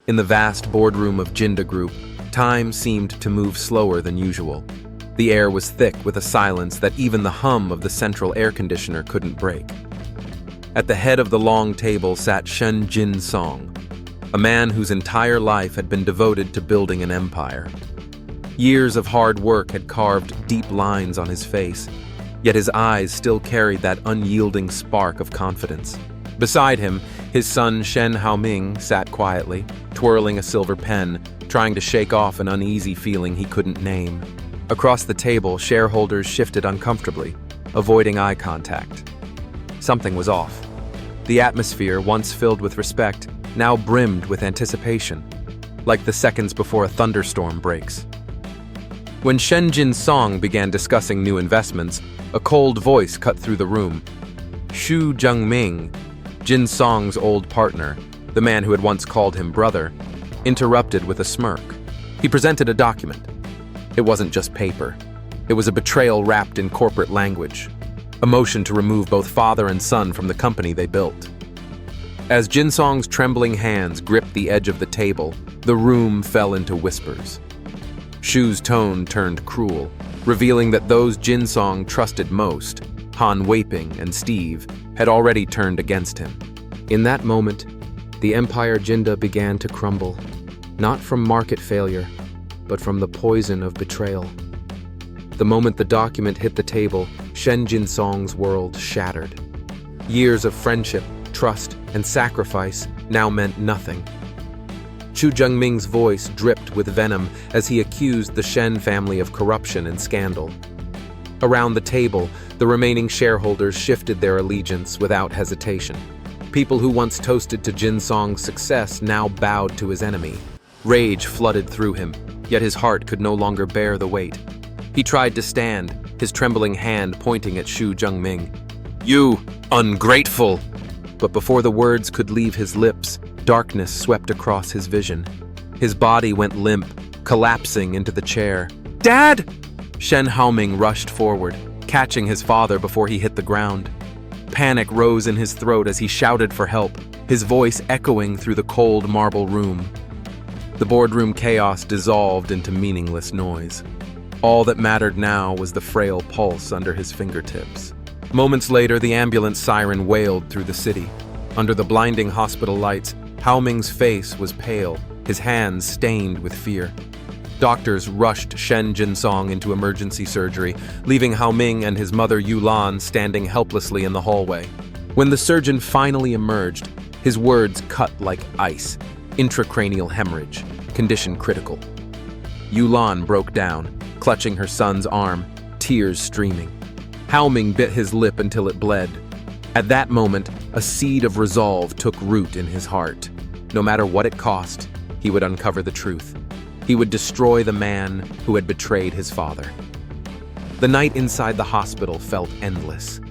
In the vast boardroom of Jinda Group, time seemed to move slower than usual. The air was thick with a silence that even the hum of the central air conditioner couldn't break. At the head of the long table sat Shen Jinsong, a man whose entire life had been devoted to building an empire. Years of hard work had carved deep lines on his face, yet his eyes still carried that unyielding spark of confidence. Beside him, his son Shen Haoming sat quietly, twirling a silver pen, trying to shake off an uneasy feeling he couldn't name. Across the table, shareholders shifted uncomfortably, avoiding eye contact. Something was off. The atmosphere, once filled with respect, now brimmed with anticipation, like the seconds before a thunderstorm breaks. When Shen Jinsong began discussing new investments, a cold voice cut through the room. Xu Zhengming, Jinsong's old partner, the man who had once called him brother, interrupted with a smirk. He presented a document. It wasn't just paper. It was a betrayal wrapped in corporate language, a motion to remove both father and son from the company they built. As Jinsong's trembling hands gripped the edge of the table, the room fell into whispers. Xu's tone turned cruel, revealing that those Jinsong trusted most, Han Weiping and Steve, had already turned against him. In that moment, the Empire Jinda began to crumble, not from market failure, but from the poison of betrayal. The moment the document hit the table, Shen Jinsong's world shattered. Years of friendship, trust, and sacrifice now meant nothing. Xu Zhengming's voice dripped with venom as he accused the Shen family of corruption and scandal. Around the table, the remaining shareholders shifted their allegiance without hesitation. People who once toasted to Jinsong's success now bowed to his enemy. Rage flooded through him, yet his heart could no longer bear the weight. He tried to stand, his trembling hand pointing at Xu Zhengming. "You ungrateful!" But before the words could leave his lips, darkness swept across his vision. His body went limp, collapsing into the chair. "Dad!" Shen Haoming rushed forward, catching his father before he hit the ground. Panic rose in his throat as he shouted for help, his voice echoing through the cold marble room. The boardroom chaos dissolved into meaningless noise. All that mattered now was the frail pulse under his fingertips. Moments later, the ambulance siren wailed through the city. Under the blinding hospital lights, Haoming's face was pale, his hands stained with fear. Doctors rushed Shen Jinsong into emergency surgery, leaving Haoming and his mother Yulan standing helplessly in the hallway. When the surgeon finally emerged, his words cut like ice. Intracranial hemorrhage, condition critical. Yulan broke down, clutching her son's arm, tears streaming. Haoming bit his lip until it bled. At that moment, a seed of resolve took root in his heart. No matter what it cost, he would uncover the truth. He would destroy the man who had betrayed his father. The night inside the hospital felt endless.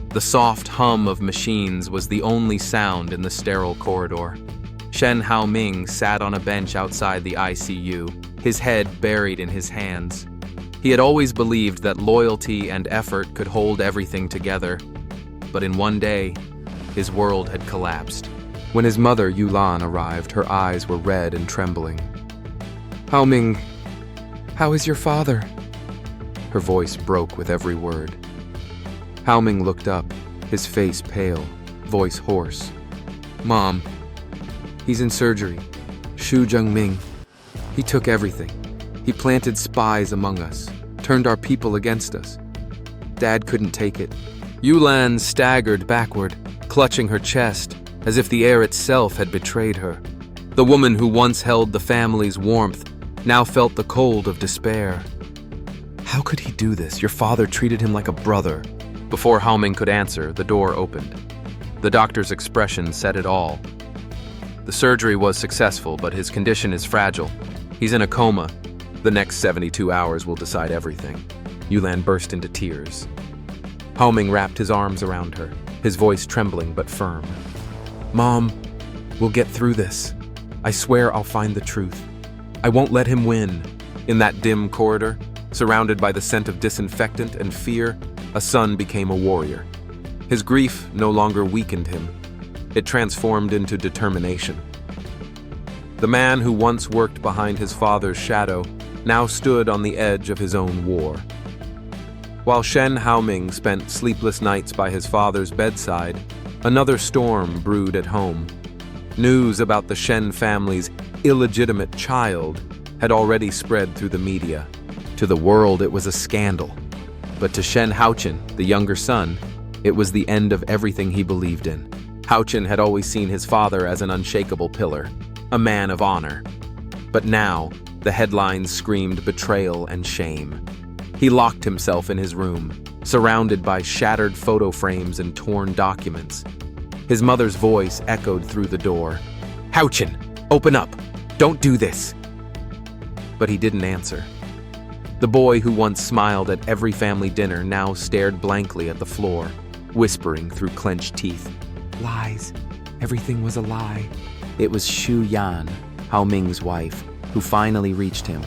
The soft hum of machines was the only sound in the sterile corridor. Shen Haoming sat on a bench outside the ICU, his head buried in his hands. He had always believed that loyalty and effort could hold everything together, but in one day, his world had collapsed. When his mother Yulan arrived, her eyes were red and trembling. "Haoming, how is your father?" Her voice broke with every word. Haoming looked up, his face pale, voice hoarse. "Mom, he's in surgery. Xu Zhengming. He took everything. He planted spies among us, turned our people against us. Dad couldn't take it." Yulan staggered backward, clutching her chest, as if the air itself had betrayed her. The woman who once held the family's warmth now felt the cold of despair. "How could he do this? Your father treated him like a brother." Before Haoming could answer, the door opened. The doctor's expression said it all. "The surgery was successful, but his condition is fragile. He's in a coma. The next 72 hours will decide everything." Yulan burst into tears. Haoming wrapped his arms around her, his voice trembling but firm. "Mom, we'll get through this. I swear I'll find the truth. I won't let him win." In that dim corridor, surrounded by the scent of disinfectant and fear, a son became a warrior. His grief no longer weakened him. It transformed into determination. The man who once worked behind his father's shadow now stood on the edge of his own war. While Shen Haoming spent sleepless nights by his father's bedside, another storm brewed at home. News about the Shen family's illegitimate child had already spread through the media. To the world, it was a scandal. But to Shen Haochen, the younger son, it was the end of everything he believed in. Haochen had always seen his father as an unshakable pillar, a man of honor. But now, the headlines screamed betrayal and shame. He locked himself in his room, surrounded by shattered photo frames and torn documents. His mother's voice echoed through the door. "Haochen, open up! Don't do this!" But he didn't answer. The boy who once smiled at every family dinner now stared blankly at the floor, whispering through clenched teeth. "Lies. Everything was a lie." It was Xu Yan, Haoming's wife, who finally reached him.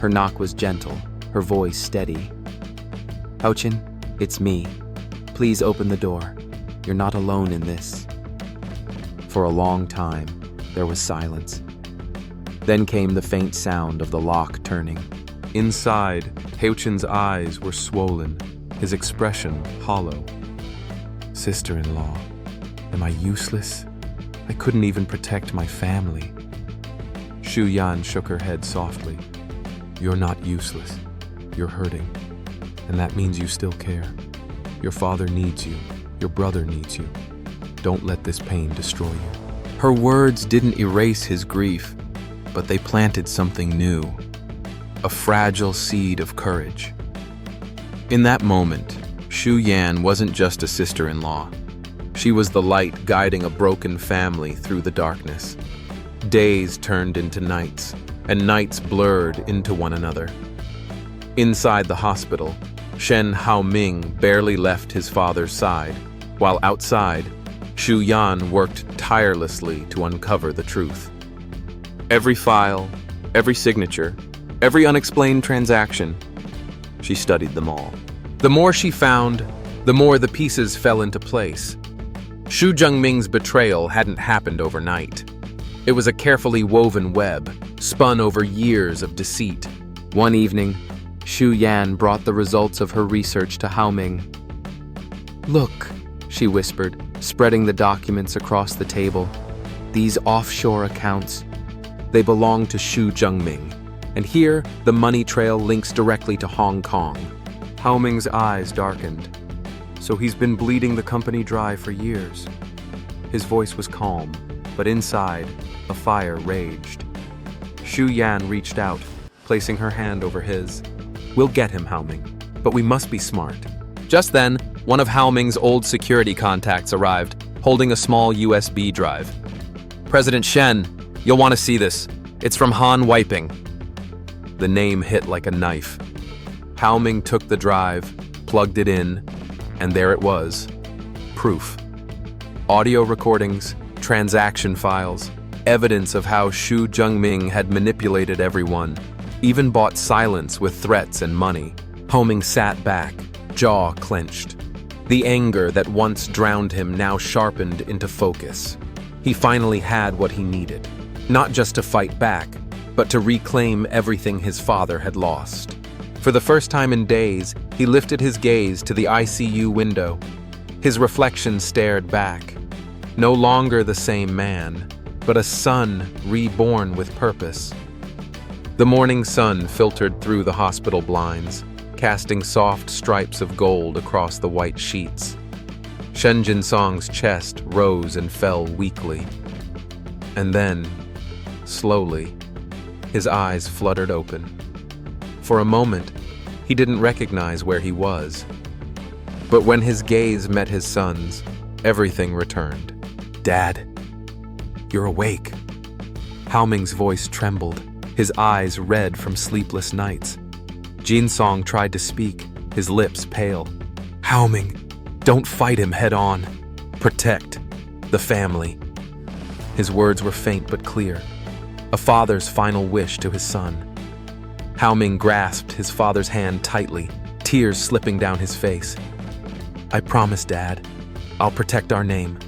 Her knock was gentle, her voice steady. "Haochen, it's me. Please open the door. You're not alone in this." For a long time, there was silence. Then came the faint sound of the lock turning. Inside, Haochen's eyes were swollen, his expression hollow. "Sister-in-law, am I useless? I couldn't even protect my family." Xu Yan shook her head softly. "You're not useless. You're hurting. And that means you still care. Your father needs you. Your brother needs you. Don't let this pain destroy you." Her words didn't erase his grief, but they planted something new. A fragile seed of courage. In that moment, Xu Yan wasn't just a sister-in-law. She was the light guiding a broken family through the darkness. Days turned into nights, and nights blurred into one another. Inside the hospital, Shen Haoming barely left his father's side, while outside, Xu Yan worked tirelessly to uncover the truth. Every file, every signature, every unexplained transaction, she studied them all. The more she found, the more the pieces fell into place. Xu Zhengming's betrayal hadn't happened overnight. It was a carefully woven web, spun over years of deceit. One evening, Xu Yan brought the results of her research to Haoming. "Look," she whispered, spreading the documents across the table. "These offshore accounts, they belong to Xu Zhengming. And here, the money trail links directly to Hong Kong." Haoming's eyes darkened. "So he's been bleeding the company dry for years." His voice was calm, but inside, a fire raged. Xu Yan reached out, placing her hand over his. "We'll get him, Haoming, but we must be smart." Just then, one of Haoming's old security contacts arrived, holding a small USB drive. "President Shen, you'll want to see this. It's from Han Weiping." The name hit like a knife. Haoming took the drive, plugged it in, and there it was. Proof. Audio recordings, transaction files, evidence of how Xu Zhengming had manipulated everyone, even bought silence with threats and money. Haoming sat back, jaw clenched. The anger that once drowned him now sharpened into focus. He finally had what he needed, not just to fight back, but to reclaim everything his father had lost. For the first time in days, he lifted his gaze to the ICU window. His reflection stared back. No longer the same man, but a son reborn with purpose. The morning sun filtered through the hospital blinds, casting soft stripes of gold across the white sheets. Shen Jinsong's chest rose and fell weakly. And then, slowly, his eyes fluttered open. For a moment, he didn't recognize where he was. But when his gaze met his son's, everything returned. "Dad, you're awake." Haoming's voice trembled, his eyes red from sleepless nights. Jinsong tried to speak, his lips pale. "Haoming, don't fight him head on. Protect the family." His words were faint but clear, a father's final wish to his son. Haoming grasped his father's hand tightly, tears slipping down his face. "I promise, Dad. I'll protect our name.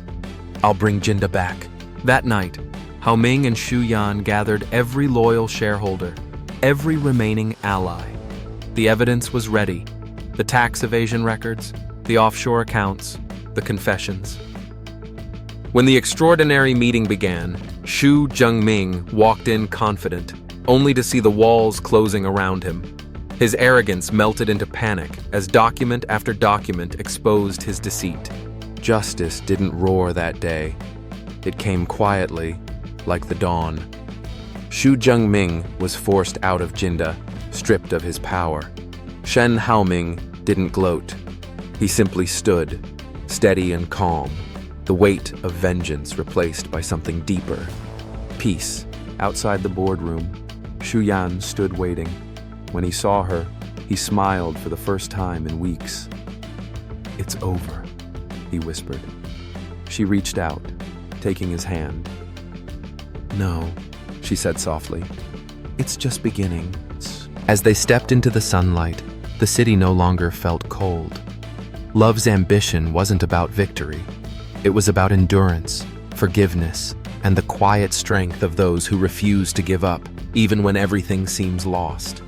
I'll bring Jinda back." That night, Haoming and Xu Yan gathered every loyal shareholder, every remaining ally. The evidence was ready: the tax evasion records, the offshore accounts, the confessions. When the extraordinary meeting began, Xu Zhengming walked in confident, only to see the walls closing around him. His arrogance melted into panic as document after document exposed his deceit. Justice didn't roar that day. It came quietly, like the dawn. Xu Zhengming was forced out of Jinda, stripped of his power. Shen Haoming didn't gloat. He simply stood, steady and calm, the weight of vengeance replaced by something deeper. Peace. Outside the boardroom, Xu Yan stood waiting. When he saw her, he smiled for the first time in weeks. "It's over," he whispered. She reached out, taking his hand. "No," she said softly. "It's just beginning." As they stepped into the sunlight, the city no longer felt cold. Love's ambition wasn't about victory. It was about endurance, forgiveness, and the quiet strength of those who refuse to give up, even when everything seems lost.